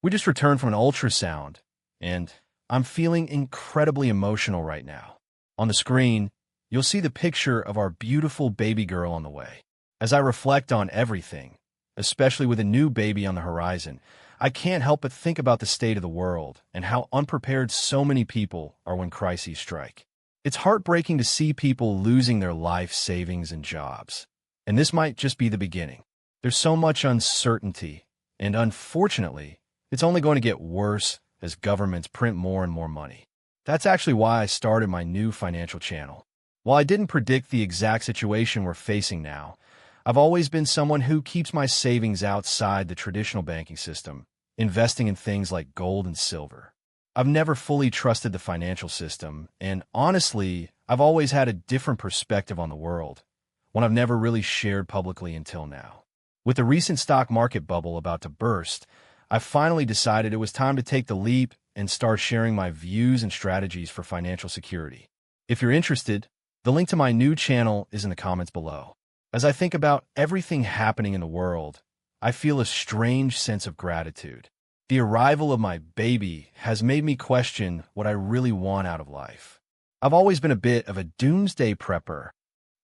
We just returned from an ultrasound, and I'm feeling incredibly emotional right now. On the screen, you'll see the picture of our beautiful baby girl on the way. As I reflect on everything, especially with a new baby on the horizon, I can't help but think about the state of the world and how unprepared so many people are when crises strike. It's heartbreaking to see people losing their life savings and jobs. And this might just be the beginning. There's so much uncertainty, and unfortunately, it's only going to get worse as governments print more and more money. That's actually why I started my new financial channel. While I didn't predict the exact situation we're facing now, I've always been someone who keeps my savings outside the traditional banking system, investing in things like gold and silver. I've never fully trusted the financial system, and honestly, I've always had a different perspective on the world, one I've never really shared publicly until now. With the recent stock market bubble about to burst, I finally decided it was time to take the leap and start sharing my views and strategies for financial security. If you're interested, the link to my new channel is in the comments below. As I think about everything happening in the world, I feel a strange sense of gratitude. The arrival of my baby has made me question what I really want out of life. I've always been a bit of a doomsday prepper.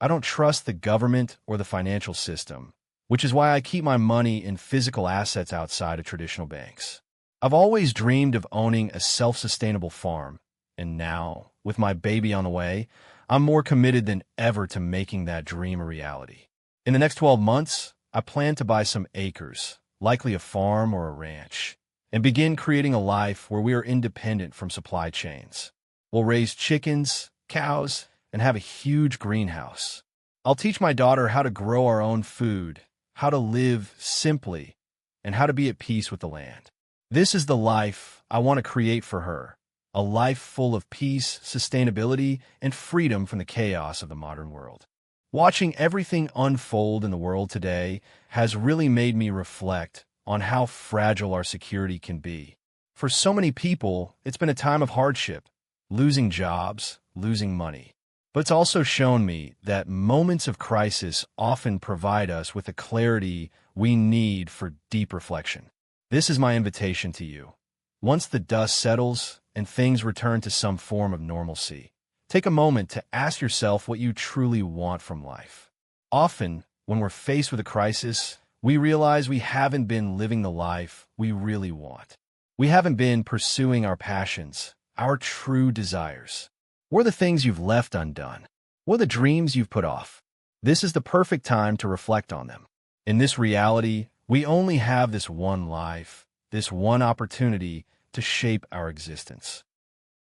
I don't trust the government or the financial system, which is why I keep my money in physical assets outside of traditional banks. I've always dreamed of owning a self-sustainable farm, and now, with my baby on the way, I'm more committed than ever to making that dream a reality. In the next 12 months, I plan to buy some acres, likely a farm or a ranch, and begin creating a life where we are independent from supply chains. We'll raise chickens, cows, and have a huge greenhouse. I'll teach my daughter how to grow our own food, how to live simply, and how to be at peace with the land. This is the life I want to create for her, a life full of peace, sustainability, and freedom from the chaos of the modern world. Watching everything unfold in the world today has really made me reflect on how fragile our security can be. For so many people, it's been a time of hardship, losing jobs, losing money. But it's also shown me that moments of crisis often provide us with the clarity we need for deep reflection. This is my invitation to you. Once the dust settles and things return to some form of normalcy, take a moment to ask yourself what you truly want from life. Often, when we're faced with a crisis, we realize we haven't been living the life we really want. We haven't been pursuing our passions, our true desires. What are the things you've left undone? What are the dreams you've put off? This is the perfect time to reflect on them. In this reality, we only have this one life, this one opportunity to shape our existence.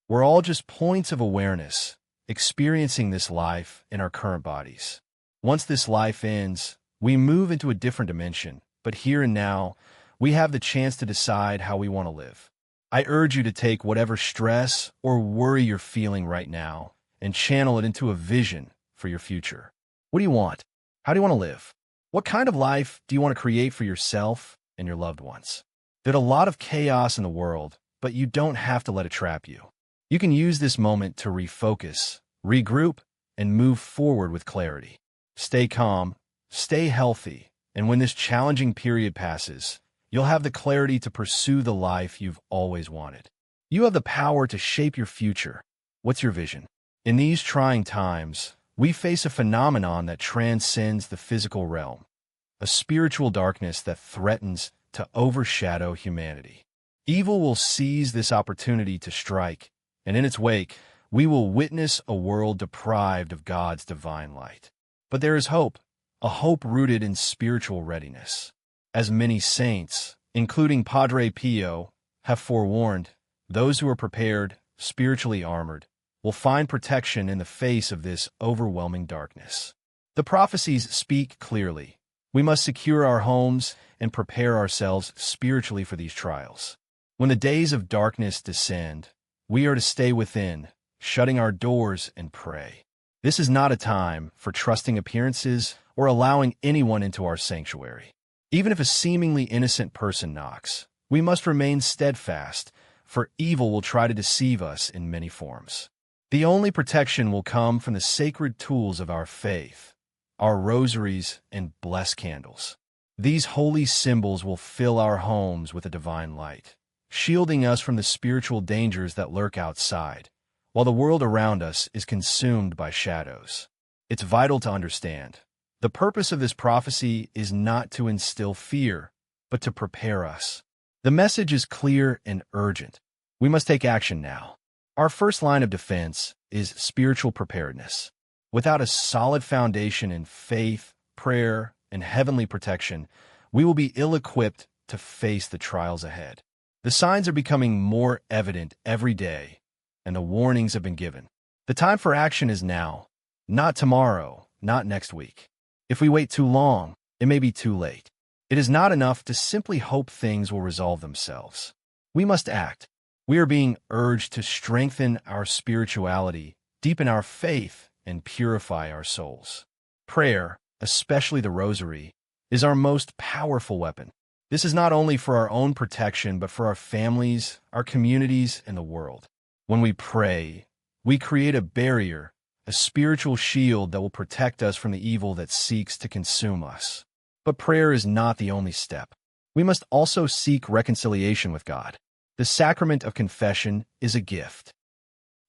We're all just points of awareness, experiencing this life in our current bodies. Once this life ends, we move into a different dimension, but here and now, we have the chance to decide how we want to live. I urge you to take whatever stress or worry you're feeling right now and channel it into a vision for your future. What do you want? How do you want to live? What kind of life do you want to create for yourself and your loved ones? There's a lot of chaos in the world, but you don't have to let it trap you. You can use this moment to refocus, regroup, and move forward with clarity. Stay calm, stay healthy, and when this challenging period passes, you'll have the clarity to pursue the life you've always wanted. You have the power to shape your future. What's your vision? In these trying times, we face a phenomenon that transcends the physical realm, a spiritual darkness that threatens to overshadow humanity. Evil will seize this opportunity to strike, and in its wake, we will witness a world deprived of God's divine light. But there is hope, a hope rooted in spiritual readiness. As many saints, including Padre Pio, have forewarned, those who are prepared, spiritually armored, will find protection in the face of this overwhelming darkness. The prophecies speak clearly. We must secure our homes and prepare ourselves spiritually for these trials. When the days of darkness descend, we are to stay within, shutting our doors and pray. This is not a time for trusting appearances or allowing anyone into our sanctuary. Even if a seemingly innocent person knocks, we must remain steadfast, for evil will try to deceive us in many forms. The only protection will come from the sacred tools of our faith, our rosaries and blessed candles. These holy symbols will fill our homes with a divine light, shielding us from the spiritual dangers that lurk outside, while the world around us is consumed by shadows. It's vital to understand. The purpose of this prophecy is not to instill fear, but to prepare us. The message is clear and urgent. We must take action now. Our first line of defense is spiritual preparedness. Without a solid foundation in faith, prayer, and heavenly protection, we will be ill-equipped to face the trials ahead. The signs are becoming more evident every day, and the warnings have been given. The time for action is now, not tomorrow, not next week. If we wait too long, it may be too late. It is not enough to simply hope things will resolve themselves. We must act. We are being urged to strengthen our spirituality, deepen our faith, and purify our souls. Prayer, especially the rosary, is our most powerful weapon. This is not only for our own protection, but for our families, our communities, and the world. When we pray, we create a barrier, a spiritual shield that will protect us from the evil that seeks to consume us. But prayer is not the only step. We must also seek reconciliation with God. The sacrament of confession is a gift,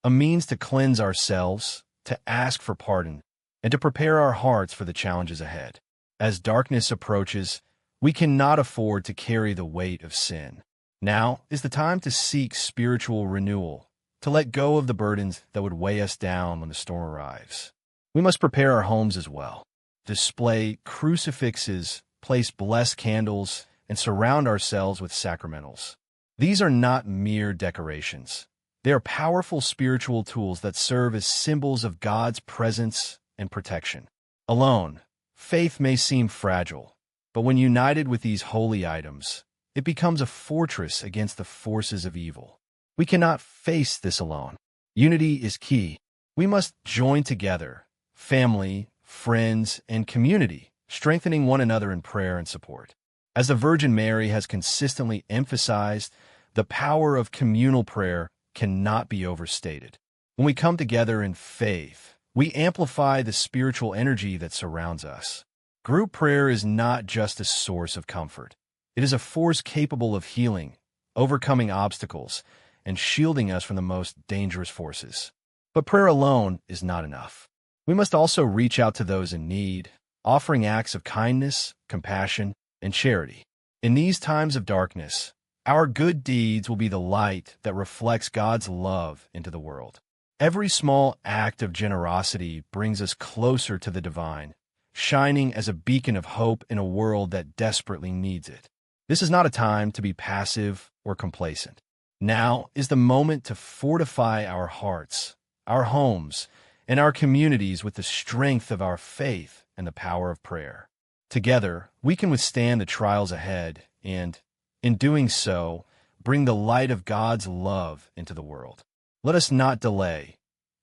a means to cleanse ourselves, to ask for pardon, and to prepare our hearts for the challenges ahead. As darkness approaches, we cannot afford to carry the weight of sin. Now is the time to seek spiritual renewal, to let go of the burdens that would weigh us down when the storm arrives. We must prepare our homes as well. Display crucifixes, place blessed candles, and surround ourselves with sacramentals. These are not mere decorations. They are powerful spiritual tools that serve as symbols of God's presence and protection. Alone, faith may seem fragile, but when united with these holy items, it becomes a fortress against the forces of evil. We cannot face this alone. Unity is key. We must join together, family, friends, and community, strengthening one another in prayer and support. As the Virgin Mary has consistently emphasized, the power of communal prayer cannot be overstated. When we come together in faith, we amplify the spiritual energy that surrounds us. Group prayer is not just a source of comfort. It is a force capable of healing, overcoming obstacles, and shielding us from the most dangerous forces. But prayer alone is not enough. We must also reach out to those in need, offering acts of kindness, compassion, and charity. In these times of darkness, our good deeds will be the light that reflects God's love into the world. Every small act of generosity brings us closer to the divine, shining as a beacon of hope in a world that desperately needs it. This is not a time to be passive or complacent. Now is the moment to fortify our hearts, our homes, and our communities with the strength of our faith and the power of prayer. Together, we can withstand the trials ahead and, in doing so, bring the light of God's love into the world. Let us not delay.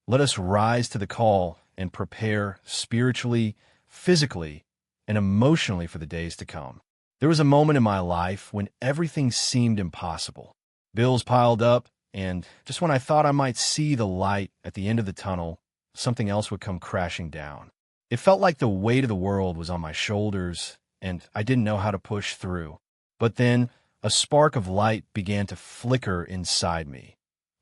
Let us rise to the call and prepare spiritually, physically, and emotionally for the days to come. There was a moment in my life when everything seemed impossible. Bills piled up, and just when I thought I might see the light at the end of the tunnel, something else would come crashing down. It felt like the weight of the world was on my shoulders, and I didn't know how to push through. But then, a spark of light began to flicker inside me,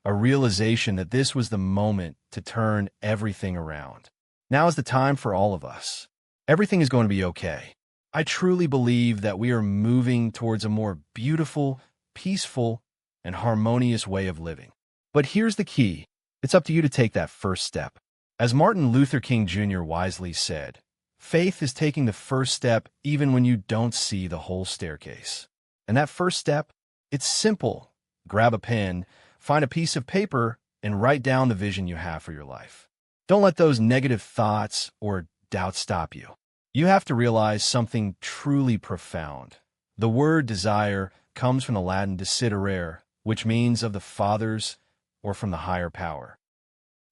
a realization that this was the moment to turn everything around. Now is the time for all of us. Everything is going to be okay. I truly believe that we are moving towards a more beautiful, peaceful, and harmonious way of living. But here's the key. It's up to you to take that first step. As Martin Luther King Jr. wisely said, faith is taking the first step even when you don't see the whole staircase. And that first step, it's simple. Grab a pen, find a piece of paper, and write down the vision you have for your life. Don't let those negative thoughts or doubts stop you. You have to realize something truly profound. The word desire comes from the Latin desiderare, which means of the fathers or from the higher power.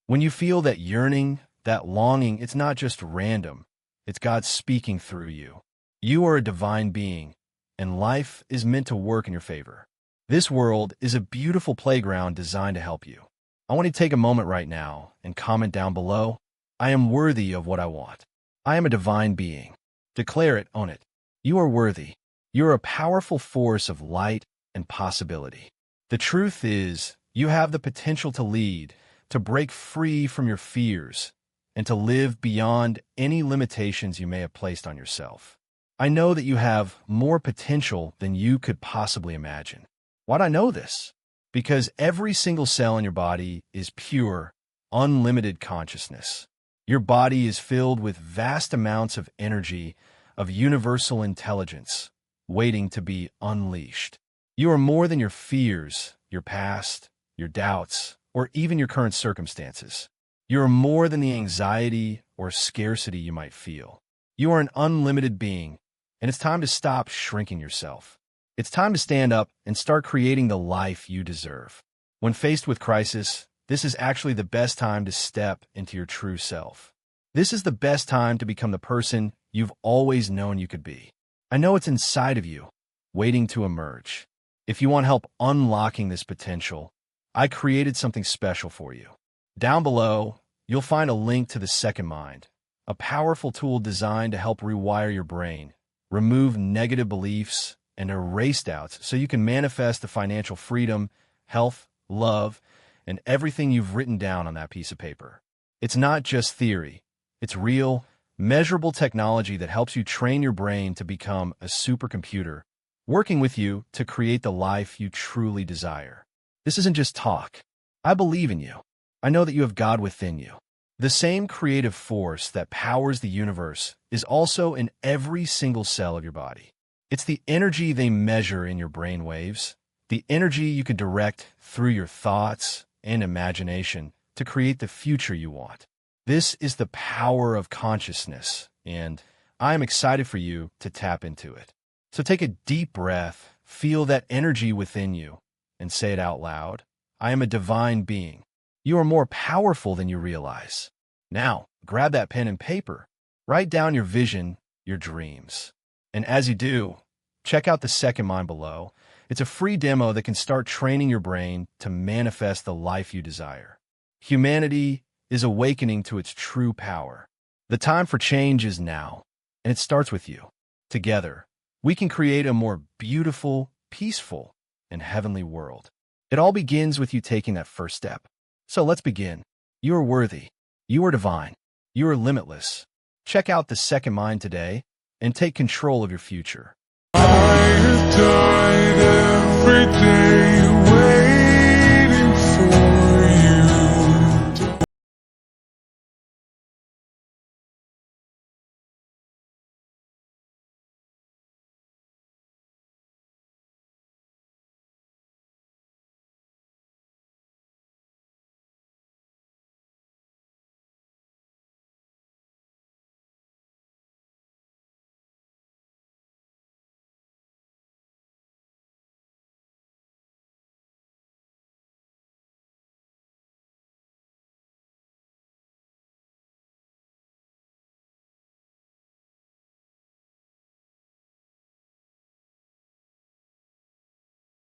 When you feel that yearning, that longing, it's not just random. It's God speaking through you. You are a divine being, and life is meant to work in your favor. This world is a beautiful playground designed to help you. I want you to take a moment right now and comment down below, I am worthy of what I want. I am a divine being. Declare it, own it. You are worthy. You are a powerful force of light and possibility. The truth is, you have the potential to lead, to break free from your fears, and to live beyond any limitations you may have placed on yourself. I know that you have more potential than you could possibly imagine. Why'd I know this? Because every single cell in your body is pure, unlimited consciousness. Your body is filled with vast amounts of energy, of universal intelligence, waiting to be unleashed. You are more than your fears, your past, your doubts, or even your current circumstances. You are more than the anxiety or scarcity you might feel. You are an unlimited being, and it's time to stop shrinking yourself. It's time to stand up and start creating the life you deserve. When faced with crisis, this is actually the best time to step into your true self. This is the best time to become the person you've always known you could be. I know it's inside of you, waiting to emerge. If you want help unlocking this potential, I created something special for you. Down below, you'll find a link to the Second Mind, a powerful tool designed to help rewire your brain, remove negative beliefs, and erase doubts so you can manifest the financial freedom, health, love, and everything you've written down on that piece of paper. It's not just theory. It's real, measurable technology that helps you train your brain to become a supercomputer, working with you to create the life you truly desire. This isn't just talk. I believe in you. I know that you have God within you. The same creative force that powers the universe is also in every single cell of your body. It's the energy they measure in your brain waves, the energy you can direct through your thoughts and imagination to create the future you want. This is the power of consciousness, and I am excited for you to tap into it. So take a deep breath, feel that energy within you, and say it out loud. I am a divine being. You are more powerful than you realize. Now, grab that pen and paper. Write down your vision, your dreams. And as you do, check out the Second Mind below. It's a free demo that can start training your brain to manifest the life you desire. Humanity is awakening to its true power. The time for change is now, and it starts with you. Together, we can create a more beautiful, peaceful, and heavenly world. It all begins with you taking that first step. So let's begin. You are worthy. You are divine. You are limitless. Check out the Second Mind today and take control of your future. I have died every day.